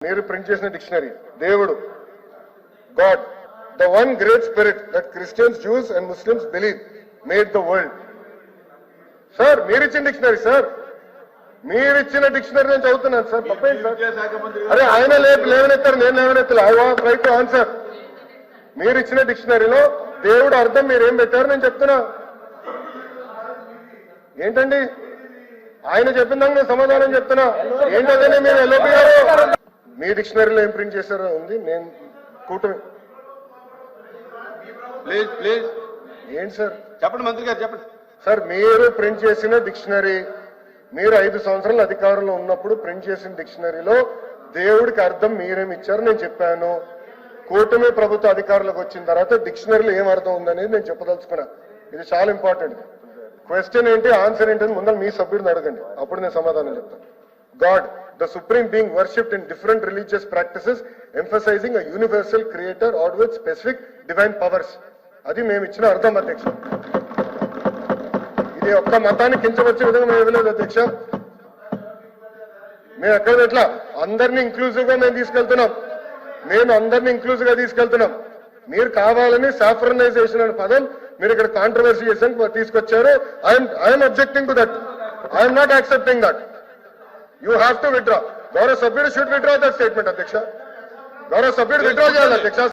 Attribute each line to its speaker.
Speaker 1: మీరు ప్రింట్ చేసిన డిక్షనరీ దేవుడు God the one great spirit that Christians Jews and Muslims believe made the world. Sir మీరిచ్చిన dictionary sir, మీరిచ్చిన dictionary నేను చదువుతున్నాను సార్. తప్పేంటి సార్? అరే ఆయన లేవనెత్తారు, నేను లేవనెత్తాను. I want right to answer. మీరిచ్చిన డిక్షనరీలో దేవుడు అర్థం మీరేం పెట్టారు నేను చెప్తున్నా. ఏంటండి ఆయన చెప్పిన దానికి నేను సమాధానం చెప్తున్నా. ఏంటంటే మీరు ఎల్ఓపి గారు మీ డిక్షనరీలో ఏం ప్రింట్ చేశారో ఉంది. నేను కూటమి
Speaker 2: ప్లీజ్ ప్లీజ్
Speaker 1: ఏంటి సార్
Speaker 2: చెప్పండి, మంత్రి గారు చెప్పండి
Speaker 1: సార్. మీరు ప్రింట్ చేసిన డిక్షనరీ, మీరు 5 సంవత్సరాల అధికారంలో ఉన్నప్పుడు ప్రింట్ చేసిన డిక్షనరీలో దేవుడికి అర్థం మీరేమి ఇచ్చారు నేను చెప్పాను. కూటమి ప్రభుత్వ అధికారులకు వచ్చిన తర్వాత డిక్షనరీలో ఏం అర్థం ఉందనేది నేను చెప్పదలుచుకున్నా. ఇది చాలా ఇంపార్టెంట్. క్వశ్చన్ ఏంటి, ఆన్సర్ ఏంటి ముందర మీ సభ్యుడిని అడగండి, అప్పుడు నేను సమాధానం చెప్తాను. God the supreme being worshipped in different religious practices emphasising a universal creator are with specific divine powers. అది మేము ఇచ్చిన అర్థం అధ్యక్ష. ఇది ఒక్క మతాన్ని కించవచ్చే విధంగా మేము ఇవ్వలేదు అధ్యక్ష. మేము ఎక్కడ ఎట్లా అందరినీ ఇంక్లూజివ్ గా మేము తీసుకెళ్తున్నాం. మేము అందరినీ ఇంక్లూజివ్ గా తీసుకెళ్తున్నాం. మీరు కావాలని సాఫ్రనైజేషన్ అనే పదం మీరు ఇక్కడ కాంట్రవర్సీ చేసాను తీసుకొచ్చారు. I'm objecting to that. I'm not accepting that. You have to withdraw. గౌరవ సభ్యుడు షుడ్ విత్డ్రా దట్ స్టేట్మెంట్ అధ్యక్ష. గౌరవ సభ్యుడు విత్డ్రా చేయాలి అధ్యక్ష.